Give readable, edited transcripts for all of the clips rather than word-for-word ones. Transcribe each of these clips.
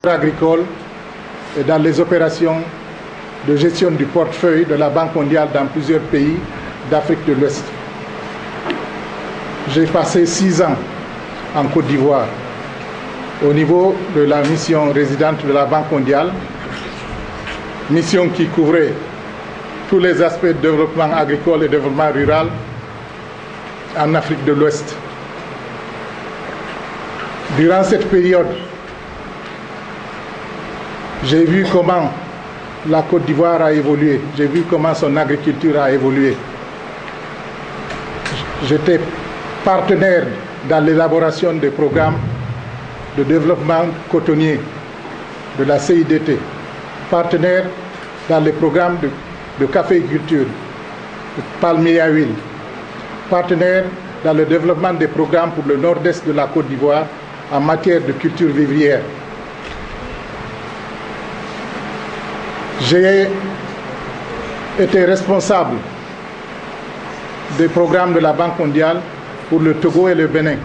agricole et dans les opérations de gestion du portefeuille de la Banque mondiale dans plusieurs pays d'Afrique de l'Ouest. J'ai passé 6 ans en Côte d'Ivoire au niveau de la mission résidente de la Banque mondiale, mission qui couvrait tous les aspects de développement agricole et développement rural en Afrique de l'Ouest. Durant cette période, j'ai vu comment la Côte d'Ivoire a évolué, j'ai vu comment son agriculture a évolué. J'étais partenaire dans l'élaboration des programmes de développement cotonnier de la CIDT, partenaire dans les programmes de caféiculture, de palmier à huile, partenaire dans le développement des programmes pour le nord-est de la Côte d'Ivoire en matière de culture vivrière. J'ai été responsable des programmes de la Banque mondiale pour le Togo et le Bénin,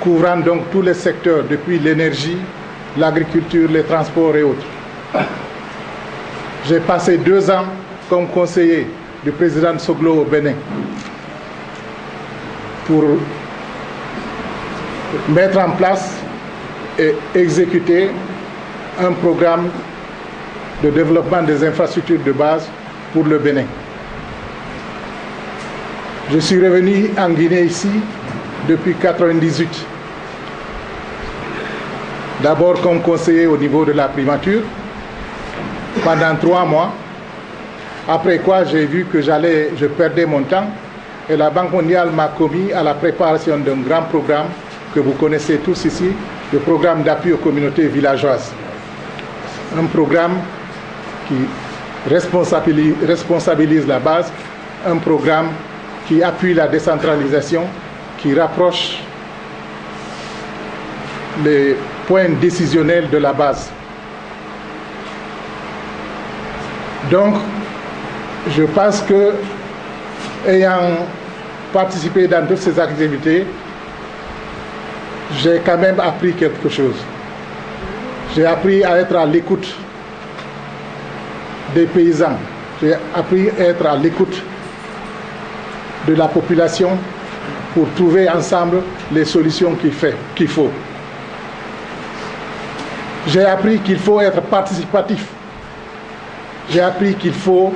couvrant donc tous les secteurs, depuis l'énergie, l'agriculture, les transports et autres. J'ai passé 2 ans comme conseiller du président Soglo au Bénin pour mettre en place et exécuter un programme de développement des infrastructures de base pour le Bénin. Je suis revenu en Guinée ici depuis 1998. D'abord comme conseiller au niveau de la primature pendant 3 mois, après quoi j'ai vu que je perdais mon temps et la Banque mondiale m'a commis à la préparation d'un grand programme que vous connaissez tous ici, le programme d'appui aux communautés villageoises. Un programme qui responsabilise la base, un programme qui appuie la décentralisation, qui rapproche les points décisionnels de la base. Donc, je pense que, ayant participé dans toutes ces activités, j'ai quand même appris quelque chose. J'ai appris à être à l'écoute des paysans. J'ai appris à être à l'écoute de la population pour trouver ensemble les solutions qu'il faut. J'ai appris qu'il faut être participatif. J'ai appris qu'il faut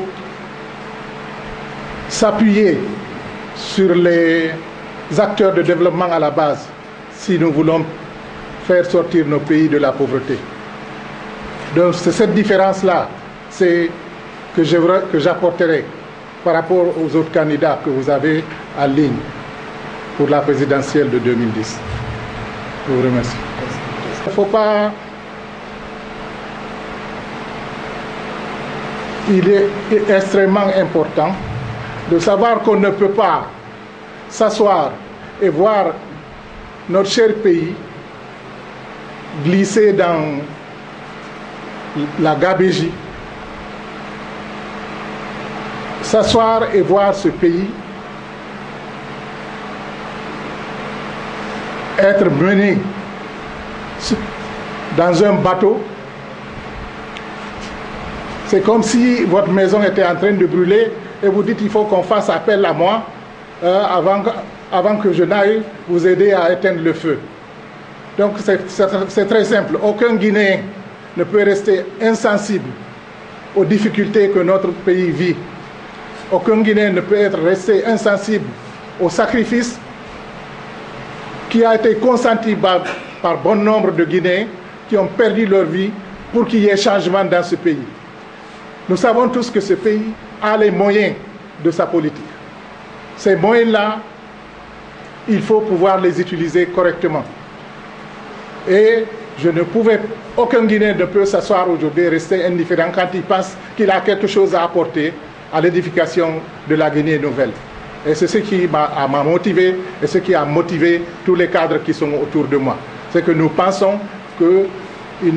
s'appuyer sur les acteurs de développement à la base si nous voulons faire sortir nos pays de la pauvreté. Donc c'est cette différence-là que j'apporterai par rapport aux autres candidats que vous avez en ligne pour la présidentielle de 2010. Je vous remercie. Il ne faut pas... Il est extrêmement important de savoir qu'on ne peut pas s'asseoir et voir notre cher pays glisser dans la gabegie, s'asseoir et voir ce pays être mené dans un bateau. C'est comme si votre maison était en train de brûler et vous dites il faut qu'on fasse appel à moi avant que je n'aille vous aider à éteindre le feu. Donc c'est très simple. Aucun Guinéen ne peut rester insensible aux difficultés que notre pays vit. Aucun Guinéen ne peut rester insensible au sacrifice qui a été consenti par bon nombre de Guinéens qui ont perdu leur vie pour qu'il y ait changement dans ce pays. Nous savons tous que ce pays a les moyens de sa politique. Ces moyens-là, il faut pouvoir les utiliser correctement. Et aucun Guinéen ne peut s'asseoir aujourd'hui et rester indifférent quand il pense qu'il a quelque chose à apporter à l'édification de la Guinée nouvelle. Et c'est ce qui m'a motivé et ce qui a motivé tous les cadres qui sont autour de moi. C'est que nous pensons que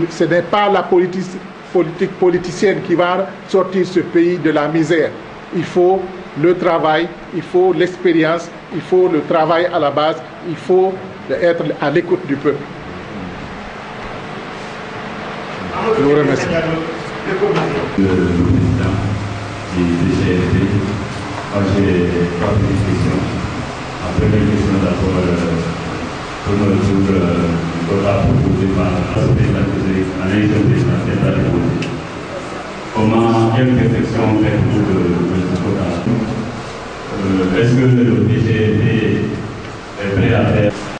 ce n'est pas la politique politicienne qui va sortir ce pays de la misère. Il faut le travail, il faut l'expérience, il faut le travail à la base, il faut être à l'écoute du peuple. Je vous remercie. Le président du DCRD, moi j'ai trois petites questions. La première question d'abord, comme toujours, le quota proposé par la présidente présidentielle de la République. Comment, quelle réflexion faites-vous de ce quota? Est-ce que le DCRD est prêt à faire